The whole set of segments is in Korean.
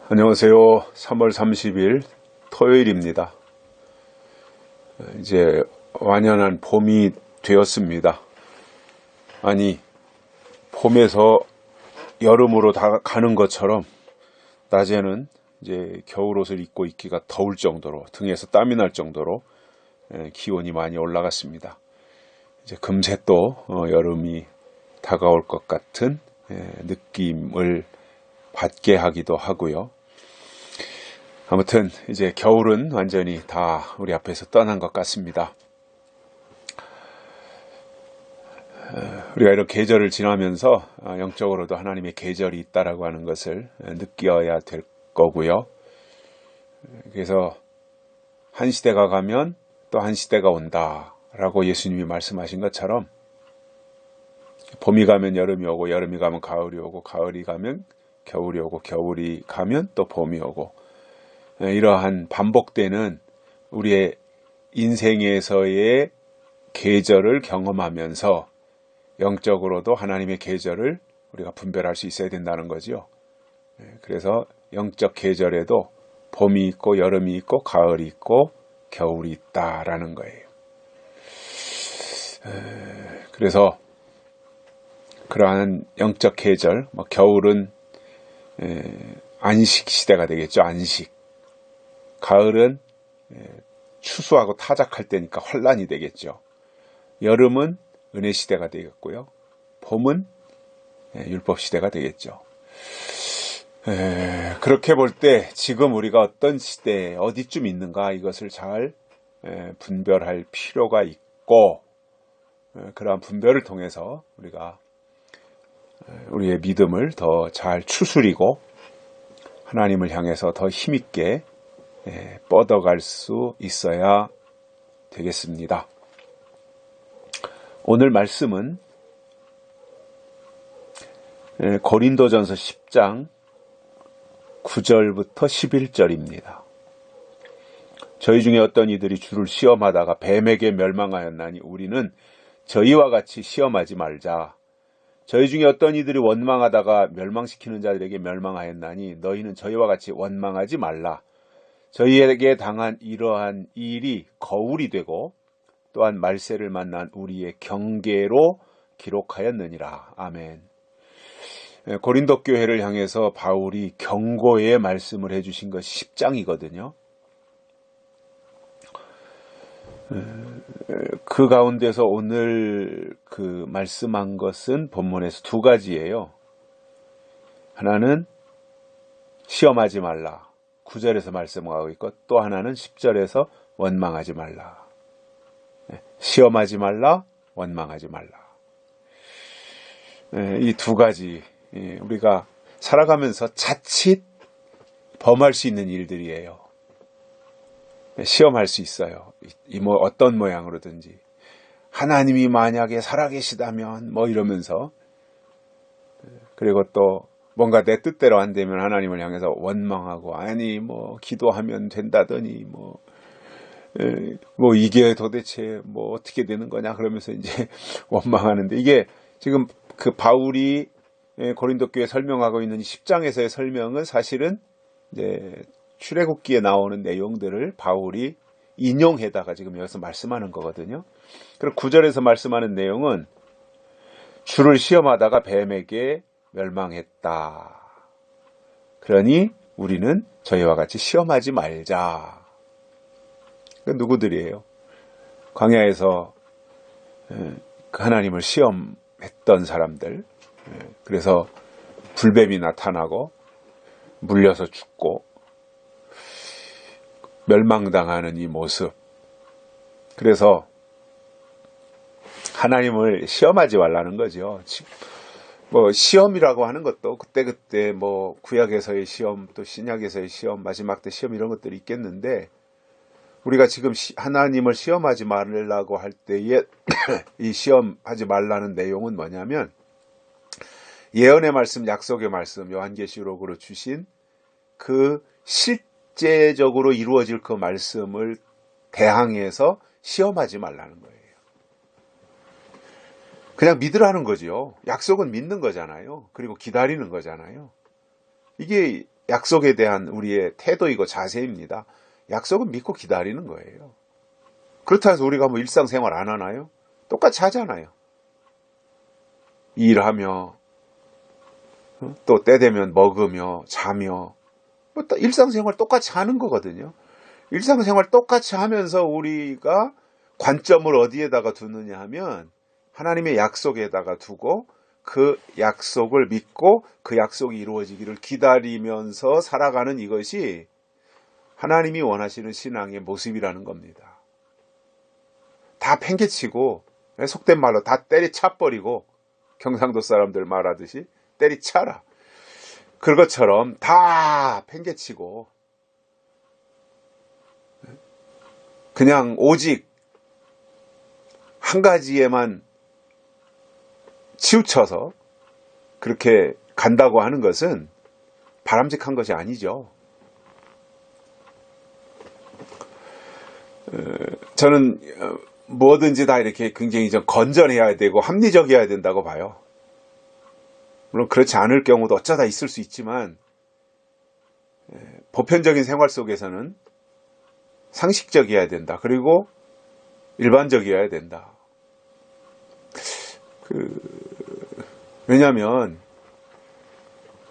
안녕하세요. 3월 30일 토요일입니다. 이제 완연한 봄이 되었습니다. 아니, 봄에서 여름으로 다 가는 것처럼 낮에는 이제 겨울옷을 입고 있기가 더울 정도로, 등에서 땀이 날 정도로 기온이 많이 올라갔습니다. 이제 금세 또 여름이 다가올 것 같은 느낌을 받게 하기도 하고요. 아무튼 이제 겨울은 완전히 다 우리 앞에서 떠난 것 같습니다. 우리가 이런 계절을 지나면서 영적으로도 하나님의 계절이 있다라고 하는 것을 느껴야 될 거고요. 그래서 한 시대가 가면 또 한 시대가 온다라고 예수님이 말씀하신 것처럼 봄이 가면 여름이 오고, 여름이 가면 가을이 오고, 가을이 가면 겨울이 오고, 겨울이 가면 또 봄이 오고, 이러한 반복되는 우리의 인생에서의 계절을 경험하면서 영적으로도 하나님의 계절을 우리가 분별할 수 있어야 된다는 거죠. 그래서 영적 계절에도 봄이 있고, 여름이 있고, 가을이 있고, 겨울이 있다라는 거예요. 그래서 그러한 영적 계절, 겨울은 안식 시대가 되겠죠. 안식. 가을은 추수하고 타작할 때니까 환란이 되겠죠. 여름은 은혜 시대가 되겠고요. 봄은 율법 시대가 되겠죠. 그렇게 볼 때 지금 우리가 어떤 시대에 어디쯤 있는가 이것을 잘 분별할 필요가 있고, 그러한 분별을 통해서 우리가 우리의 믿음을 더 잘 추스리고 하나님을 향해서 더 힘있게 뻗어갈 수 있어야 되겠습니다. 오늘 말씀은 고린도전서 10장 9절부터 11절입니다. 저희 중에 어떤 이들이 주를 시험하다가 뱀에게 멸망하였나니 우리는 저희와 같이 시험하지 말자. 저희 중에 어떤 이들이 원망하다가 멸망시키는 자들에게 멸망하였나니 너희는 저희와 같이 원망하지 말라. 저희에게 당한 이러한 일이 거울이 되고 또한 말세를 만난 우리의 경계로 기록하였느니라. 아멘. 고린도 교회를 향해서 바울이 경고의 말씀을 해주신 것이 10장이거든요. 그 가운데서 오늘 그 말씀한 것은 본문에서 두 가지예요. 하나는 시험하지 말라. 9절에서 말씀하고 있고, 또 하나는 10절에서 원망하지 말라. 시험하지 말라, 원망하지 말라. 이 두 가지 우리가 살아가면서 자칫 범할 수 있는 일들이에요. 시험할 수 있어요. 어떤 모양으로든지. 하나님이 만약에 살아계시다면 이러면서, 그리고 또 뭔가 내 뜻대로 안 되면 하나님을 향해서 원망하고, 아니 기도하면 된다더니 이게 도대체 어떻게 되는 거냐 그러면서 이제 원망하는데, 이게 지금 그 바울이 고린도 교회에 설명하고 있는 10장에서의 설명은 사실은 이제 출애굽기에 나오는 내용들을 바울이 인용해다가 지금 여기서 말씀하는 거거든요. 그리고 9절에서 말씀하는 내용은 주를 시험하다가 뱀에게 멸망했다. 그러니 우리는 저희와 같이 시험하지 말자. 그 누구들이에요? 광야에서 하나님을 시험했던 사람들. 그래서 불뱀이 나타나고 물려서 죽고 멸망당하는 이 모습. 그래서 하나님을 시험하지 말라는 거죠. 시험이라고 하는 것도 그때그때 구약에서의 시험, 또 신약에서의 시험, 마지막 때 시험 이런 것들이 있겠는데, 우리가 지금 하나님을 시험하지 말라고 할 때에 이 시험하지 말라는 내용은 뭐냐면, 예언의 말씀, 약속의 말씀, 요한계시록으로 주신 그 실제적으로 이루어질 그 말씀을 대항해서 시험하지 말라는 거예요. 그냥 믿으라는 거죠. 약속은 믿는 거잖아요. 그리고 기다리는 거잖아요. 이게 약속에 대한 우리의 태도이고 자세입니다. 약속은 믿고 기다리는 거예요. 그렇다 해서 우리가 뭐 일상생활 안 하나요? 똑같이 하잖아요. 일하며 또 때 되면 먹으며 자며 뭐 일상생활 똑같이 하는 거거든요. 일상생활 똑같이 하면서 우리가 관점을 어디에다가 두느냐 하면 하나님의 약속에다가 두고 그 약속을 믿고 그 약속이 이루어지기를 기다리면서 살아가는 이것이 하나님이 원하시는 신앙의 모습이라는 겁니다. 다 팽개치고 속된 말로 다 때리차버리고 경상도 사람들 말하듯이 때리차라. 그것처럼 다 팽개치고 그냥 오직 한 가지에만 치우쳐서 그렇게 간다고 하는 것은 바람직한 것이 아니죠. 저는 뭐든지 다 이렇게 굉장히 좀 건전해야 되고 합리적이어야 된다고 봐요. 물론 그렇지 않을 경우도 어쩌다 있을 수 있지만 보편적인 생활 속에서는 상식적이어야 된다. 그리고 일반적이어야 된다. 왜냐하면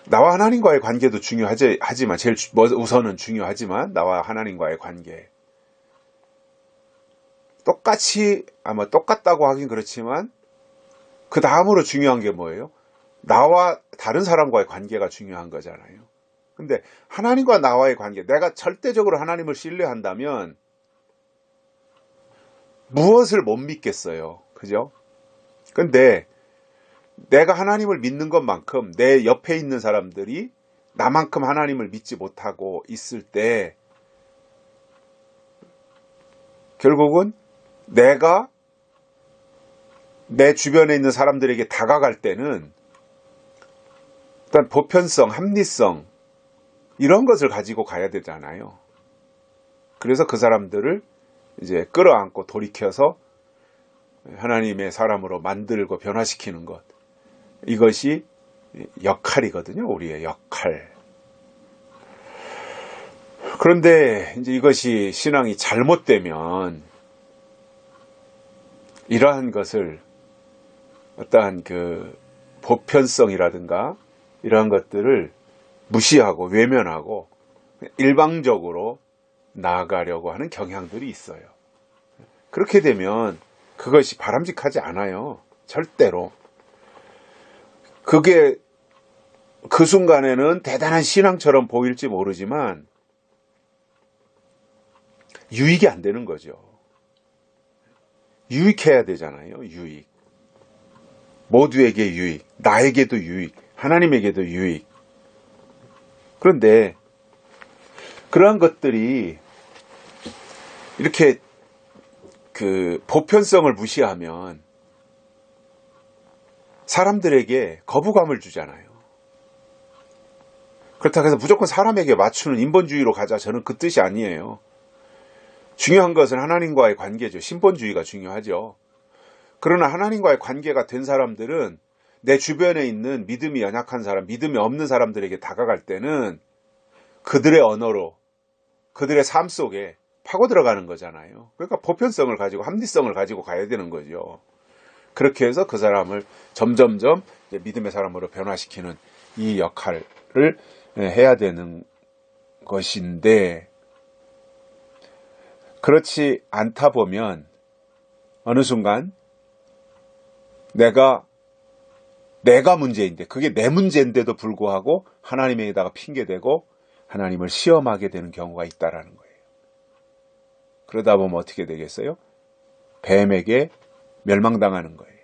나와 하나님과의 관계도 중요하지만 제일 우선은 중요하지만 나와 하나님과의 관계 똑같이 아마 똑같다고 하긴 그렇지만 그 다음으로 중요한 게 뭐예요? 나와 다른 사람과의 관계가 중요한 거잖아요. 근데 하나님과 나와의 관계, 내가 절대적으로 하나님을 신뢰한다면 무엇을 못 믿겠어요. 그죠? 근데 내가 하나님을 믿는 것만큼 내 옆에 있는 사람들이 나만큼 하나님을 믿지 못하고 있을 때 결국은 내가 내 주변에 있는 사람들에게 다가갈 때는 일단 보편성, 합리성 이런 것을 가지고 가야 되잖아요. 그래서 그 사람들을 이제 끌어안고 돌이켜서 하나님의 사람으로 만들고 변화시키는 것. 이것이 역할이거든요. 우리의 역할. 그런데 이제 이것이 신앙이 잘못되면 이러한 것을 어떠한 그 보편성이라든가 이러한 것들을 무시하고 외면하고 일방적으로 나아가려고 하는 경향들이 있어요. 그렇게 되면 그것이 바람직하지 않아요. 절대로. 그게 그 순간에는 대단한 신앙처럼 보일지 모르지만 유익이 안 되는 거죠. 유익해야 되잖아요. 유익. 모두에게 유익. 나에게도 유익. 하나님에게도 유익. 그런데 그러한 것들이 이렇게 그 보편성을 무시하면 사람들에게 거부감을 주잖아요. 그렇다고 해서 무조건 사람에게 맞추는 인본주의로 가자. 저는 그 뜻이 아니에요. 중요한 것은 하나님과의 관계죠. 신본주의가 중요하죠. 그러나 하나님과의 관계가 된 사람들은 내 주변에 있는 믿음이 연약한 사람, 믿음이 없는 사람들에게 다가갈 때는 그들의 언어로, 그들의 삶 속에 파고 들어가는 거잖아요. 그러니까 보편성을 가지고 합리성을 가지고 가야 되는 거죠. 그렇게 해서 그 사람을 점점점 믿음의 사람으로 변화시키는 이 역할을 해야 되는 것인데 그렇지 않다 보면 어느 순간 내가 문제인데 그게 내 문제인데도 불구하고 하나님에다가 핑계대고 하나님을 시험하게 되는 경우가 있다라는 거예요. 그러다 보면 어떻게 되겠어요? 뱀에게 멸망당하는 거예요.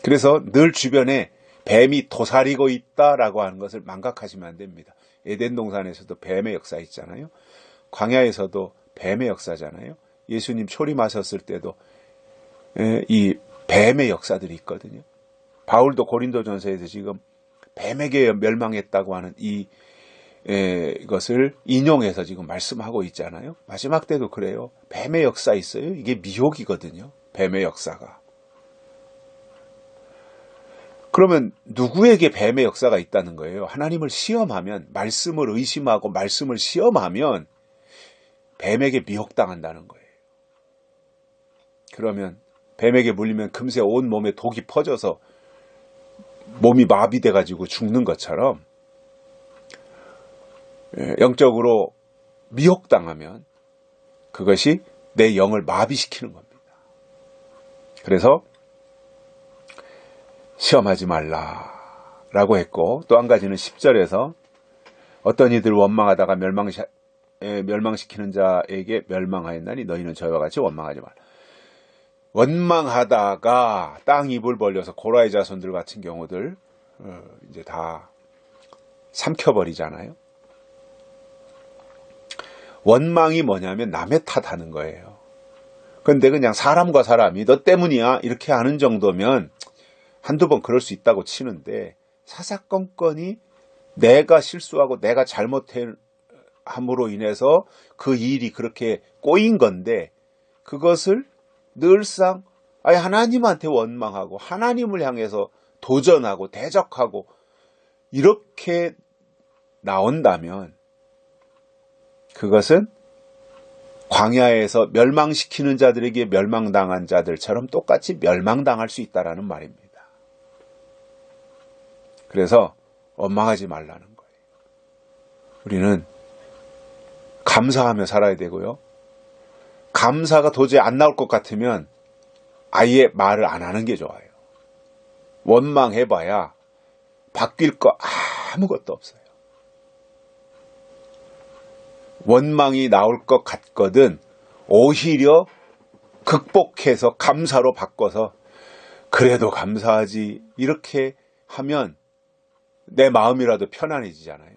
그래서 늘 주변에 뱀이 도사리고 있다라고 하는 것을 망각하시면 안 됩니다. 에덴 동산에서도 뱀의 역사 있잖아요. 광야에서도 뱀의 역사잖아요. 예수님 초림하셨을 때도 이 뱀의 역사들이 있거든요. 바울도 고린도전서에서 지금 뱀에게 멸망했다고 하는 이것을 인용해서 지금 말씀하고 있잖아요. 마지막 때도 그래요. 뱀의 역사 있어요. 이게 미혹이거든요. 뱀의 역사가. 그러면 누구에게 뱀의 역사가 있다는 거예요? 하나님을 시험하면, 말씀을 의심하고 말씀을 시험하면 뱀에게 미혹당한다는 거예요. 그러면 뱀에게 물리면 금세 온 몸에 독이 퍼져서 몸이 마비돼가지고 죽는 것처럼 영적으로 미혹당하면 그것이 내 영을 마비시키는 겁니다. 그래서 시험하지 말라라고 했고, 또 한 가지는 10절에서 어떤 이들 원망하다가 멸망시키는 자에게 멸망하였나니 너희는 저희와 같이 원망하지 말라. 원망하다가 땅 입을 벌려서 고라의 자손들 같은 경우들 이제 다 삼켜버리잖아요. 원망이 뭐냐면 남의 탓하는 거예요. 그런데 그냥 사람과 사람이 너 때문이야 이렇게 하는 정도면 한두 번 그럴 수 있다고 치는데, 사사건건이 내가 실수하고 내가 잘못함으로 인해서 그 일이 그렇게 꼬인 건데, 그것을 늘상 하나님한테 원망하고 하나님을 향해서 도전하고 대적하고 이렇게 나온다면 그것은 광야에서 멸망시키는 자들에게 멸망당한 자들처럼 똑같이 멸망당할 수 있다라는 말입니다. 그래서 원망하지 말라는 거예요. 우리는 감사하며 살아야 되고요. 감사가 도저히 안 나올 것 같으면 아예 말을 안 하는 게 좋아요. 원망해봐야 바뀔 거 아무것도 없어요. 원망이 나올 것 같거든 오히려 극복해서 감사로 바꿔서 그래도 감사하지 이렇게 하면 내 마음이라도 편안해지잖아요.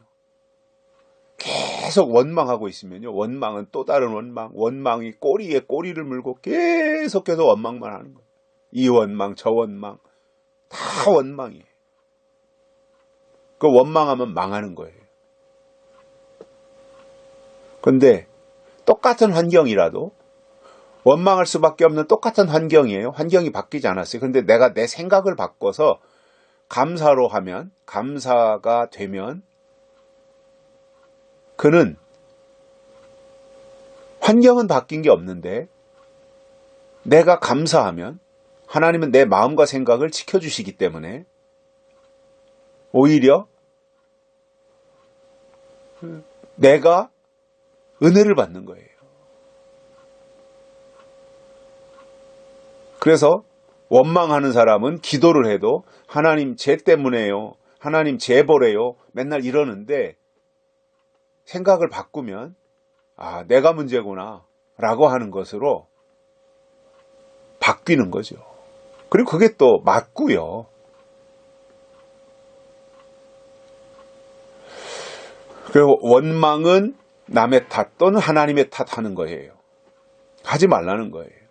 계속 원망하고 있으면요, 원망은 또 다른 원망이 꼬리에 꼬리를 물고 계속해서 원망만 하는 거예요. 이 원망 저 원망 다 원망이에요. 그 원망하면 망하는 거예요. 그런데 똑같은 환경이라도 원망할 수밖에 없는 똑같은 환경이에요. 환경이 바뀌지 않았어요. 그런데 내가 내 생각을 바꿔서 감사로 하면, 감사가 되면 그는 환경은 바뀐 게 없는데 내가 감사하면 하나님은 내 마음과 생각을 지켜주시기 때문에 오히려 내가 은혜를 받는 거예요. 그래서 원망하는 사람은 기도를 해도 하나님 쟤 때문에요, 하나님 쟤 보래요 맨날 이러는데, 생각을 바꾸면 내가 문제구나 라고 하는 것으로 바뀌는 거죠. 그리고 그게 또 맞고요. 그리고 원망은 남의 탓 또는 하나님의 탓하는 거예요. 하지 말라는 거예요.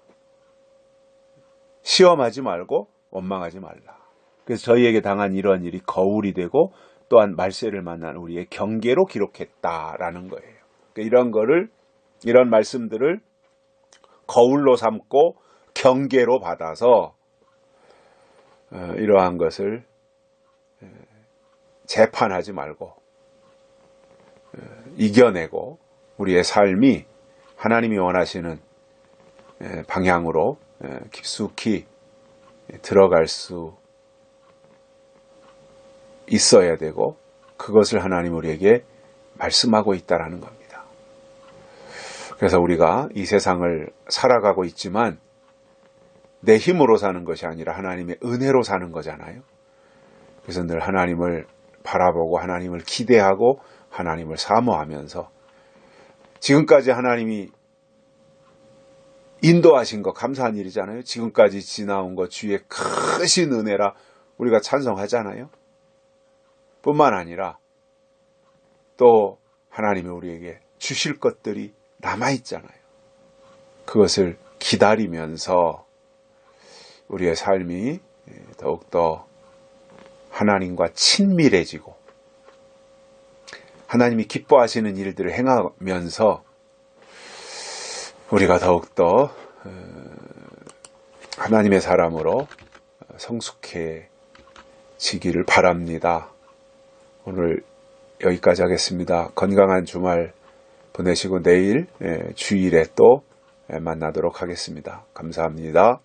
시험하지 말고 원망하지 말라. 그래서 저희에게 당한 이런 일이 거울이 되고 또한 말세를 만난 우리의 경계로 기록했다라는 거예요. 그러니까 이런 말씀들을 거울로 삼고 경계로 받아서 이러한 것을 재판하지 말고 이겨내고 우리의 삶이 하나님이 원하시는 방향으로 깊숙이 들어갈 수 있어야 되고, 그것을 하나님 우리에게 말씀하고 있다라는 겁니다. 그래서 우리가 이 세상을 살아가고 있지만 내 힘으로 사는 것이 아니라 하나님의 은혜로 사는 거잖아요. 그래서 늘 하나님을 바라보고 하나님을 기대하고 하나님을 사모하면서 지금까지 하나님이 인도하신 거 감사한 일이잖아요. 지금까지 지나온 것 주의 크신 은혜라 우리가 찬송하잖아요. 뿐만 아니라 또 하나님이 우리에게 주실 것들이 남아있잖아요. 그것을 기다리면서 우리의 삶이 더욱더 하나님과 친밀해지고 하나님이 기뻐하시는 일들을 행하면서 우리가 더욱더 하나님의 사람으로 성숙해 지기를 바랍니다. 오늘 여기까지 하겠습니다. 건강한 주말 보내시고 내일 주일에 또 만나도록 하겠습니다. 감사합니다.